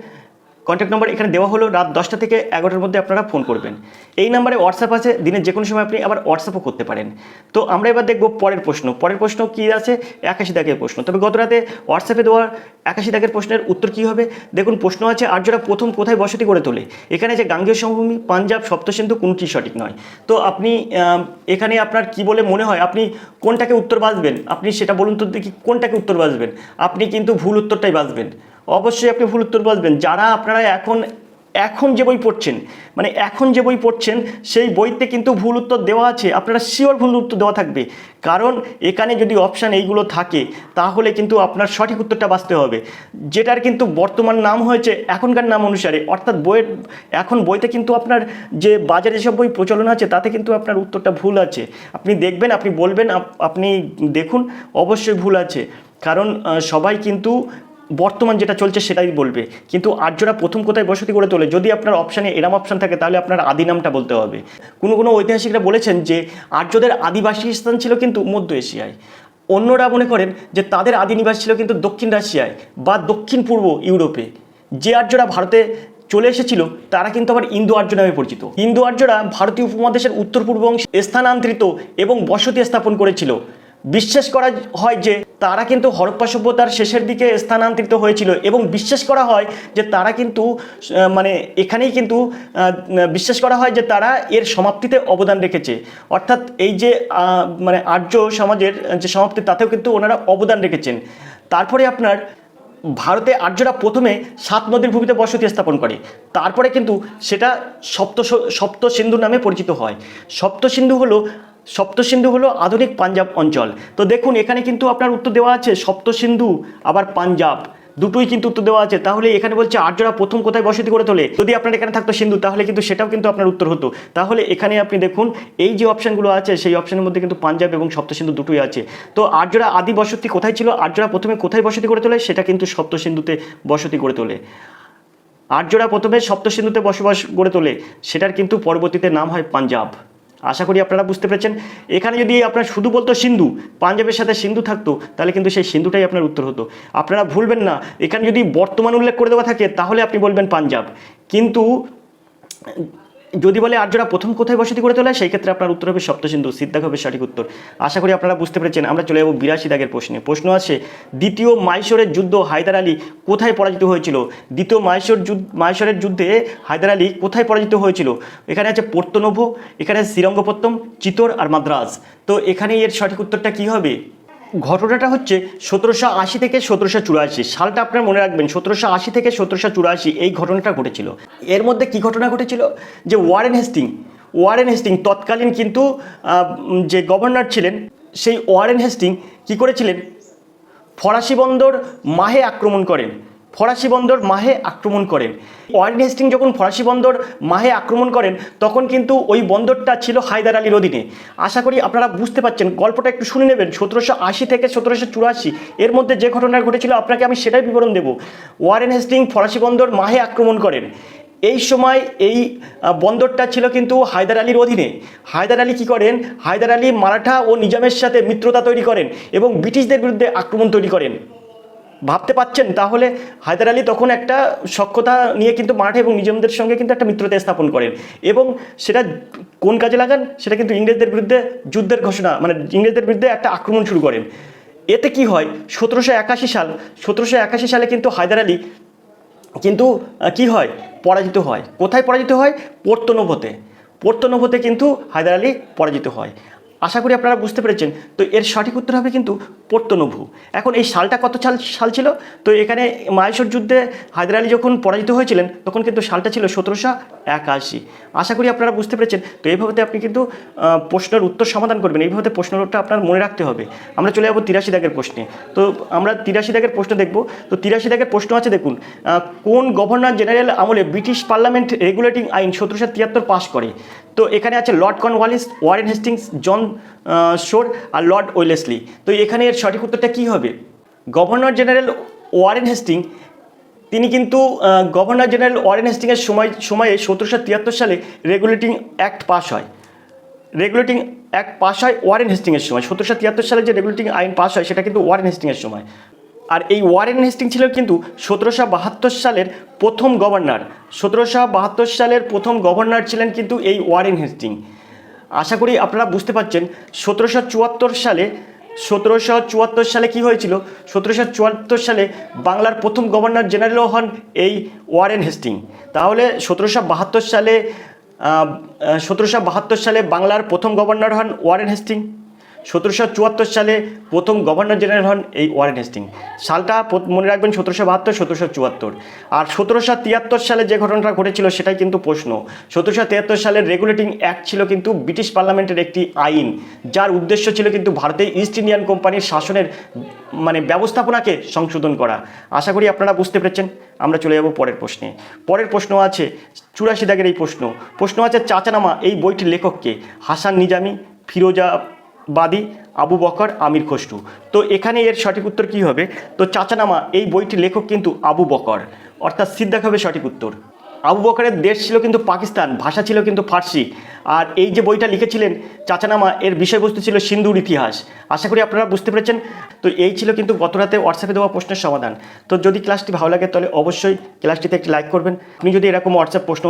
কন্ট্যাক্ট নাম্বার এখানে দেওয়া হলো, রাত 10টা থেকে 11টার মধ্যে আপনারা ফোন করবেন। এই নাম্বারে হোয়াটসঅ্যাপ আছে, দিনের যে কোনো সময় আপনি আবার হোয়াটসঅ্যাপও করতে পারেন। তো আমরা এবার দেখব পরের প্রশ্ন। পরের প্রশ্ন কী আছে? 81 দাগের প্রশ্ন। তবে গত রাতে হোয়াটসঅ্যাপে দেওয়া 81 দাগের প্রশ্নের উত্তর কী হবে? দেখুন প্রশ্ন আছে আর্যরা প্রথম কোথায় বসতি গড়ে তোলে। এখানে যে গাঙ্গেয় সমভূমি, পাঞ্জাব, সপ্তসিন্ধু, কোনটি সঠিক নয়। তো আপনি এখানে আপনার কি বলে মনে হয় আপনি কোনটাকে উত্তর বাছবেন? আপনি সেটা বলুন তো দেখি, কোনটাকে উত্তর বাছবেন? আপনি কিন্তু ভুল উত্তরটাই বাছবেন। অবশ্যই আপনি ভুল উত্তর বলবেন। যারা আপনারা এখন যে বই পড়ছেন, মানে এখন যে বই পড়ছেন সেই বইতে কিন্তু ভুল উত্তর দেওয়া আছে, আপনারা শিওর ভুল উত্তর দেওয়া থাকবে। কারণ এখানে যদি অপশান এইগুলো থাকে তাহলে কিন্তু আপনার সঠিক উত্তরটা বাছতে হবে, যেটার কিন্তু বর্তমান নাম হয়েছে এখনকার নাম অনুসারে। অর্থাৎ বইয়ের এখন বইতে কিন্তু আপনার যে বাজারে যেসব বই প্রচলন আছে তাতে কিন্তু আপনার উত্তরটা ভুল আছে। আপনি দেখবেন, আপনি বলবেন, আপনি দেখুন অবশ্যই ভুল আছে। কারণ সবাই কিন্তু বর্তমান যেটা চলছে সেটাই বলবে, কিন্তু আর্যরা প্রথম কোথায় বসতি গড়ে তোলে যদি আপনার অপশানে এরম অপশান থাকে তাহলে আপনার আদি নামটা বলতে হবে। কোনো ঐতিহাসিকরা বলেছেন যে আর্যদের আদিবাসী স্থান ছিল কিন্তু মধ্য এশিয়ায়। অন্যরা মনে করেন যে তাদের আদি নিবাস ছিল কিন্তু দক্ষিণ রাশিয়ায় বা দক্ষিণ পূর্ব ইউরোপে। যে আর্যরা ভারতে চলে এসেছিল তারা কিন্তু আবার ইন্দো আর্য নামে পরিচিত। ইন্দো আর্যরা ভারতীয় উপমহাদেশের উত্তর পূর্ব অংশে স্থানান্তরিত এবং বসতি স্থাপন করেছিল। বিশ্বাস করা হয় যে তারা কিন্তু হরপ্পা সভ্যতার শেষের দিকে স্থানান্তরিত হয়েছিল এবং বিশ্বাস করা হয় যে তারা কিন্তু মানে এখানেই কিন্তু বিশ্বাস করা হয় যে তারা এর সমাপ্তিতে অবদান রেখেছে। অর্থাৎ এই যে মানে আর্য সমাজের যে সমাপ্তি তাতেও কিন্তু ওনারা অবদান রেখেছেন। তারপরে আপনার ভারতে আর্যরা প্রথমে 7 নদীর ভূমিতে বসতি স্থাপন করে, তারপরে কিন্তু সেটা সপ্ত সিন্ধু নামে পরিচিত হয়। সপ্তসিন্ধু হলো আধুনিক পাঞ্জাব অঞ্চল। তো দেখুন এখানে কিন্তু আপনার উত্তর দেওয়া আছে সপ্তসিন্ধু আবার পাঞ্জাব দুটোই কিন্তু উত্তর দেওয়া আছে। তাহলে এখানে বলছে আর্যরা প্রথম কোথায় বসতি গড়ে তোলে। যদি আপনার এখানে থাকতো সিন্ধু তাহলে কিন্তু সেটাও কিন্তু আপনার উত্তর হতো। তাহলে এখানে আপনি দেখুন এই যে অপশানগুলো আছে সেই অপশানের মধ্যে কিন্তু পাঞ্জাব এবং সপ্তসিন্ধু দুটোই আছে। তো আর্যরা আদি বসতি কোথায় ছিল, আর্যরা প্রথমে কোথায় বসতি গড়ে তোলে, সেটা কিন্তু সপ্তসিন্ধুতে বসতি গড়ে তোলে। আর্যরা প্রথমে সপ্তসিন্ধুতে বসবাস গড়ে তোলে, সেটার কিন্তু পরবর্তীতে নাম হয় পাঞ্জাব। আশা করি আপনারা বুঝতে পেরেছেন। এখানে যদি আপনার শুধু বলতো সিন্ধু, পাঞ্জাবের সাথে সিন্ধু থাকতো তাহলে কিন্তু সেই সিন্ধুটাই আপনার উত্তর হতো। আপনারা ভুলবেন না, এখানে যদি বর্তমান উল্লেখ করে দেওয়া থাকে তাহলে আপনি বলবেন পাঞ্জাব, কিন্তু যদি বলে আর্যরা প্রথম কোথায় বসতি গড়ে তোলে সেই ক্ষেত্রে আপনার উত্তর হবে সপ্তসিন্ধু। সিদ্ধাক হবে সঠিক উত্তর। আশা করি আপনারা বুঝতে পেরেছেন। আমরা চলে যাবো 82 দাগের প্রশ্নে। প্রশ্ন আছে দ্বিতীয় মাইশোরের যুদ্ধ হায়দার আলী কোথায় পরাজিত হয়েছিল। দ্বিতীয় মাইশোরের যুদ্ধে হায়দার আলী কোথায় পরাজিত হয়েছিল। এখানে আছে পোর্তনোভো, এখানে শ্রীরঙ্গপত্তম, চিতোর আর মাদ্রাজ। তো এখানে এর সঠিক উত্তরটা কী হবে? ঘটনাটা হচ্ছে 1780 থেকে 1784 সালটা আপনার মনে রাখবেন। 1780 থেকে 1784 এই ঘটনাটা ঘটেছিল। এর মধ্যে কি ঘটনা ঘটেছিল যে ওয়ারেন হেস্টিং তৎকালীন কিন্তু যে গভর্নর ছিলেন সেই ওয়ারেন হেস্টিং কি করেছিলেন, ফরাসি বন্দর মাহে আক্রমণ করেন। ওয়ারেন হেস্টিং যখন ফরাসি বন্দর মাহে আক্রমণ করেন তখন কিন্তু ওই বন্দরটা ছিল হায়দার আলীর অধীনে। আশা করি আপনারা বুঝতে পারছেন। গল্পটা একটু শুনে নেবেন। 1780 থেকে 1784 এর মধ্যে যে ঘটনা ঘটেছিল আপনাকে আমি সেটাই বিবরণ দেব। ওয়ারেন হেস্টিং ফরাসি বন্দর মাহে আক্রমণ করেন। এই সময় এই বন্দরটা ছিল কিন্তু হায়দার আলীর অধীনে। হায়দার আলী কী করেন, হায়দার আলী মারাঠা ও নিজামের সাথে মিত্রতা তৈরি করেন এবং ব্রিটিশদের বিরুদ্ধে আক্রমণ তৈরি করেন। ভাবতে পাচ্ছেন? তাহলে হায়দার আলী তখন একটা সখ্যতা নিয়ে কিন্তু মারাঠা এবং নিজামদের সঙ্গে কিন্তু একটা মিত্রতা স্থাপন করেন এবং সেটা কোন কাজে লাগান, সেটা কিন্তু ইংরেজদের বিরুদ্ধে যুদ্ধের ঘোষণা, মানে ইংরেজদের বিরুদ্ধে একটা আক্রমণ শুরু করেন। এতে কি হয়, 1781 সালে কিন্তু হায়দার আলী কিন্তু কি হয়, পরাজিত হয়। কোথায় পরাজিত হয়? পোর্তনোভোতে কিন্তু হায়দার আলী পরাজিত হয়। আশা করি আপনারা বুঝতে পেরেছেন। তো এর সঠিক উত্তর হবে কিন্তু পোর্তনোভো। এখন এই সালটা কত সাল ছিল? তো এখানে মাইশোর যুদ্ধে হায়দার আলী যখন পরাজিত হয়েছিলেন তখন কিন্তু সালটা ছিল 1781। আশা করি আপনারা বুঝতে পেরেছেন। তো এইভাবে আপনি কিন্তু প্রশ্নের উত্তর সমাধান করবেন। এইভাবে প্রশ্নের উত্তরটা আপনার মনে রাখতে হবে। আমরা চলে যাবো 83 দাগের প্রশ্নে। তো আমরা 83 দাগের প্রশ্ন দেখব। তো 83 দাগের প্রশ্ন আছে দেখুন, কোন গভর্নর জেনারেল আমলে ব্রিটিশ পার্লামেন্ট রেগুলেটিং আইন 1773 পাশ করে। তো এখানে আছে লর্ড কর্নওয়ালিস, ওয়ারেন হেস্টিংস, জন শোর আর লর্ড ওয়েলেসলি। তো এখানে এর সঠিক উত্তরটা কী হবে? গভর্নর জেনারেল ওয়ারেন হেস্টিং তিনি কিন্তু গভর্নর জেনারেল ওয়ারেন হেস্টিংয়ের সময়ে 1773 সালে রেগুলেটিং অ্যাক্ট পাস হয়। রেগুলেটিং অ্যাক্ট পাস হয় ওয়ারেন হেস্টিংয়ের সময়। 1773 সালে যে রেগুলেটিং আইন পাস হয় সেটা কিন্তু ওয়ারেন হেস্টিংয়ের সময়। আর এই ওয়ারেন হেস্টিং ছিল কিন্তু 1772 সালের প্রথম গভর্নর। 1772 সালের প্রথম গভর্নর ছিলেন কিন্তু এই ওয়ারেন হেস্টিং। আশা করি আপনারা বুঝতে পারছেন 1774 সালে কি হয়েছিল। 1774 সালে বাংলার প্রথম গভর্নর জেনারেলও হন এই ওয়ারেন হেস্টিং। তাহলে 1772 সালে বাংলার প্রথম গভর্নর হন ওয়ারেন হেস্টিং। 1774 সালে প্রথম গভর্নর জেনারেল হন এই ওয়ারেন হেস্টিং। সালটা মনে রাখবেন 1772, 1774। আর 1773 সালে যে ঘটনাটা ঘটেছিল সেটাই কিন্তু প্রশ্ন। 1773 সালের রেগুলেটিং অ্যাক্ট ছিল কিন্তু ব্রিটিশ পার্লামেন্টের একটি আইন, যার উদ্দেশ্য ছিল কিন্তু ভারতে ইস্ট ইন্ডিয়ান কোম্পানির শাসনের ব্যবস্থাপনাকে সংশোধন করা। আশা করি আপনারা বুঝতে পেরেছেন। আমরা চলে যাব পরের প্রশ্নে। পরের প্রশ্ন আছে 84 দাগের এই প্রশ্ন আছে চাচানামা এই বইটির লেখককে? হাসান নিজামি, ফিরোজাবাদী, আবু বকর, আমির খসরু। তো এখানে এর সঠিক উত্তর কী হবে? তো চাচানামা এই বইটির লেখক কিন্তু আবু বকর, অর্থাৎ সিদ্ধাক হবে সঠিক উত্তর। আবু বকরের দেশ ছিল কিন্তু পাকিস্তান, ভাষা ছিল কিন্তু ফার্সি। আর এই যে বইটা লিখেছিলেন চাচানামা, এর বিষয়বস্তু ছিল সিন্ধুর ইতিহাস। আশা করি আপনারা বুঝতে পেরেছেন। তো এই ছিল কিন্তু গত রাতে হোয়াটসঅ্যাপে দেওয়া প্রশ্নের সমাধান। তো যদি ক্লাসটি ভালো লাগে তাহলে অবশ্যই ক্লাসটিতে একটি লাইক করবেন। আপনি যদি এরকম হোয়াটসঅ্যাপ প্রশ্ন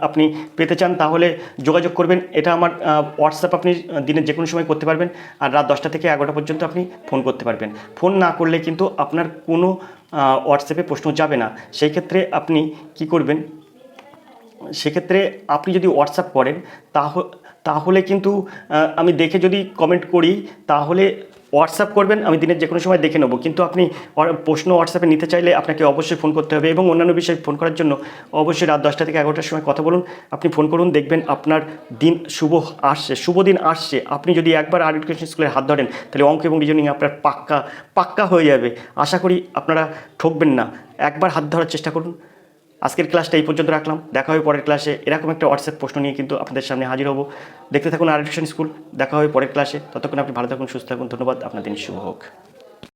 আপনি পেতে চান তাহলে যোগাযোগ করবেন। এটা আমার হোয়াটসঅ্যাপ, আপনি দিনের যে কোনো সময় করতে পারবেন। আর রাত 10টা থেকে 11টা পর্যন্ত আপনি ফোন করতে পারবেন। ফোন না করলে কিন্তু আপনার কোনো হোয়াটসঅ্যাপে প্রশ্ন যাবে না। সেই ক্ষেত্রে আপনি কি করবেন? সেক্ষেত্রে আপনি যদি হোয়াটসঅ্যাপ করেন তাহলে কিন্তু আমি দেখে যদি কমেন্ট করি তাহলে হোয়াটসঅ্যাপ করবেন, আমি দিনের যে কোনো সময় দেখে নেব। কিন্তু আপনি প্রশ্ন হোয়াটসঅ্যাপে নিতে চাইলে আপনাকে অবশ্যই ফোন করতে হবে। এবং অন্যান্য বিষয়ে ফোন করার জন্য অবশ্যই রাত 10টা থেকে 11টার সময় কথা বলুন। আপনি ফোন করুন, দেখবেন আপনার দিন শুভ দিন আসছে। আপনি যদি একবার আর এডুকেশন স্কুলের হাত ধরেন তাহলে অঙ্ক এবং রিজনিং আপনার পাক্কা হয়ে যাবে। আশা করি আপনারা ঠকবেন না। একবার হাত ধরার চেষ্টা করুন। আজকের ক্লাসটা এই পর্যন্ত রাখলাম। দেখা হবে পরের ক্লাসে। এরকম একটা হোয়াটসঅ্যাপ প্রশ্ন নিয়ে কিন্তু আপনাদের সামনে হাজির হব। দেখতে থাকুন আর এডুকেশন স্কুল। দেখা হবে পরের ক্লাসে। ততক্ষণ আপনি ভালো থাকুন, সুস্থ থাকুন। ধন্যবাদ। আপনার দিন শুভ হোক।